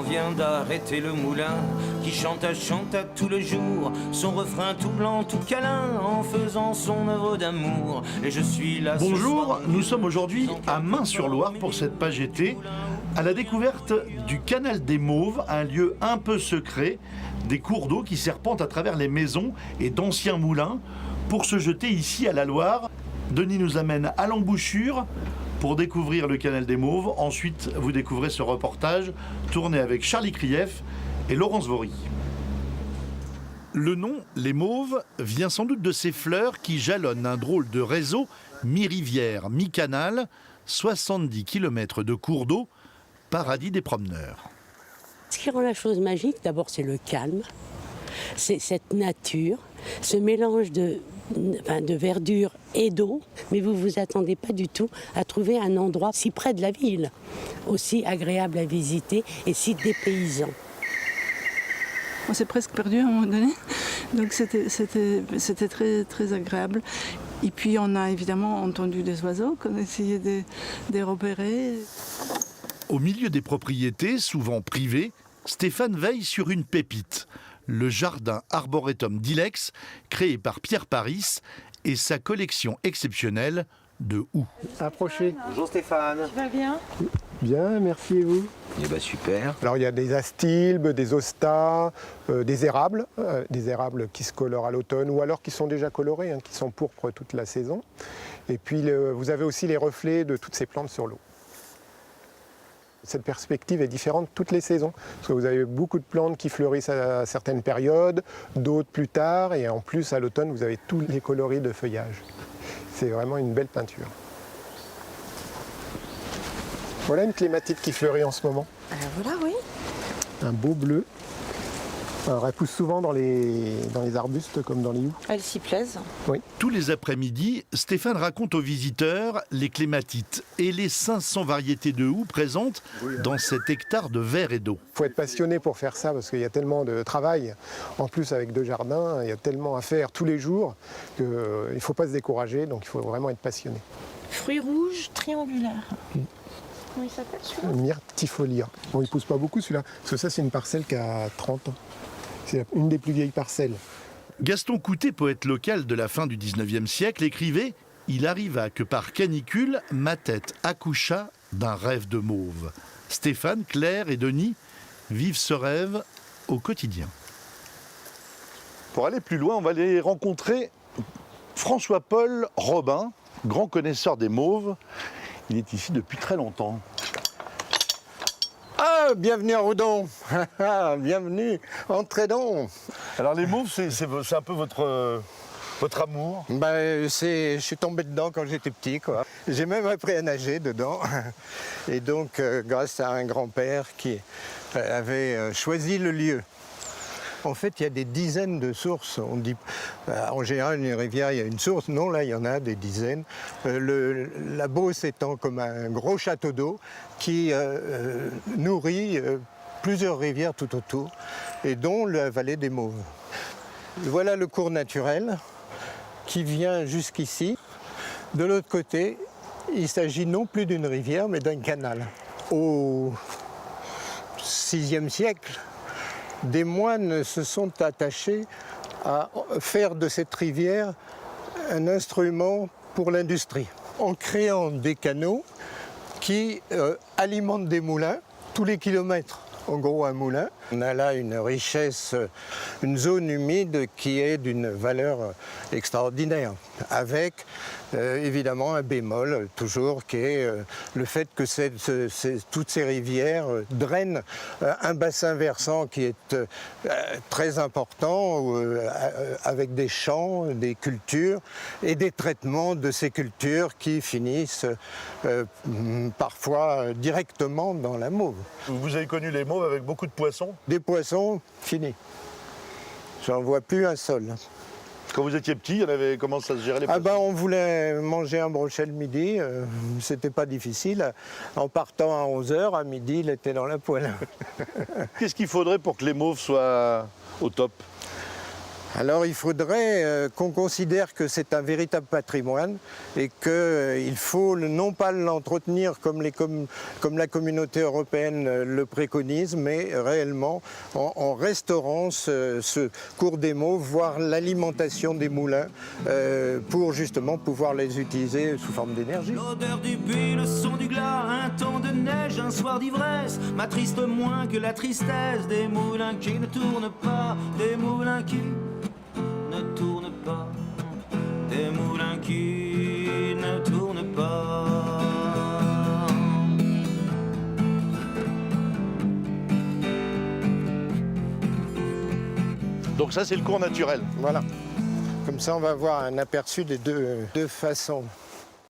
On vient d'arrêter le moulin qui chante à tout le jour, son refrain tout blanc, tout câlin, en faisant son œuvre d'amour. Et je suis là. Bonjour, nous sommes aujourd'hui à Main-sur-Loire pour cette page été, à la découverte du canal des Mauves, un lieu un peu secret, des cours d'eau qui serpentent à travers les maisons et d'anciens moulins pour se jeter ici à la Loire. Denis nous amène à l'embouchure pour découvrir le canal des Mauves. Ensuite, vous découvrez ce reportage tourné avec Charlie Krief et Laurence Vory. Le nom, les Mauves, vient sans doute de ces fleurs qui jalonnent un drôle de réseau mi-rivière, mi-canal, 70 km de cours d'eau, paradis des promeneurs. Ce qui rend la chose magique, d'abord, c'est le calme, c'est cette nature, ce mélange de verdure et d'eau, mais vous ne vous attendez pas du tout à trouver un endroit si près de la ville, aussi agréable à visiter et si dépaysant. On s'est presque perdu à un moment donné, donc c'était très, très agréable. Et puis on a évidemment entendu des oiseaux qu'on essayait de repérer. Au milieu des propriétés, souvent privées, Stéphane veille sur une pépite, le jardin arboretum d'Ilex, créé par Pierre Paris, et sa collection exceptionnelle de houx. Approchez. Bonjour Stéphane. Tu vas bien ? Bien, merci et vous? Eh ben super. Alors il y a des astilbes, des ostas, des érables qui se colorent à l'automne ou alors qui sont déjà colorés, qui sont pourpres toute la saison. Et puis vous avez aussi les reflets de toutes ces plantes sur l'eau. Cette perspective est différente toutes les saisons, parce que vous avez beaucoup de plantes qui fleurissent à certaines périodes, d'autres plus tard, et en plus à l'automne vous avez tous les coloris de feuillage. C'est vraiment une belle peinture. Voilà une clématite qui fleurit en ce moment. Voilà, oui. Un beau bleu. Alors elle pousse souvent dans les arbustes comme dans les houx. Elles s'y plaisent. Oui. Tous les après-midi, Stéphane raconte aux visiteurs les clématites et les 500 variétés de houx présentes dans cet hectare de verre et d'eau. Il faut être passionné pour faire ça parce qu'il y a tellement de travail. En plus avec 2 jardins, il y a tellement à faire tous les jours qu'il ne faut pas se décourager, donc il faut vraiment être passionné. Fruits rouges triangulaires. Comment il s'appelle celui-là ? Myrtifolia. Bon, il ne pousse pas beaucoup celui-là, parce que ça c'est une parcelle qui a 30 ans. C'est une des plus vieilles parcelles. Gaston Coutet, poète local de la fin du 19e siècle, écrivait « Il arriva que par canicule, ma tête accoucha d'un rêve de mauve ». Stéphane, Claire et Denis vivent ce rêve au quotidien. Pour aller plus loin, on va aller rencontrer François-Paul Robin, grand connaisseur des mauves. Il est ici depuis très longtemps. Ah, bienvenue à Roudon. Bienvenue, entrez donc. Alors les mauves, c'est un peu votre amour. Je suis tombé dedans quand j'étais petit, quoi. J'ai même appris à nager dedans. Et donc, grâce à un grand-père qui avait choisi le lieu. En fait, il y a des dizaines de sources. On dit, en général, une rivière, il y a une source. Non, là, il y en a des dizaines. La Beauce étant comme un gros château d'eau qui nourrit plusieurs rivières tout autour, et dont la vallée des Mauves. Voilà le cours naturel qui vient jusqu'ici. De l'autre côté, il s'agit non plus d'une rivière, mais d'un canal. Au VIe siècle, des moines se sont attachés à faire de cette rivière un instrument pour l'industrie, en créant des canaux qui alimentent des moulins tous les kilomètres. En gros, un moulin. On a là une richesse, une zone humide qui est d'une valeur extraordinaire, avec évidemment un bémol toujours, qui est le fait que toutes ces rivières drainent un bassin versant qui est très important, avec des champs, des cultures et des traitements de ces cultures qui finissent parfois directement dans la Mauve. Vous avez connu les mauves avec beaucoup de poissons? Des poissons, fini. J'en vois plus un seul. Quand vous étiez petit, comment ça se gérait les poissons? On voulait manger un brochet le midi, c'était pas difficile. En partant à 11h, à midi, il était dans la poêle. Qu'est-ce qu'il faudrait pour que les mauves soient au top? Alors il faudrait qu'on considère que c'est un véritable patrimoine et qu'il faut non pas l'entretenir comme la communauté européenne le préconise, mais réellement en restaurant ce cours des Mauves, voire l'alimentation des moulins pour justement pouvoir les utiliser sous forme d'énergie. L'odeur du buis, le son du glas, un temps de neige, un soir d'ivresse m'attriste moins que la tristesse des moulins qui ne tournent pas, des moulins qui ne tournent pas, des moulins qui ne tournent pas. Donc ça, c'est le cours naturel. Voilà. Comme ça, on va avoir un aperçu des deux façons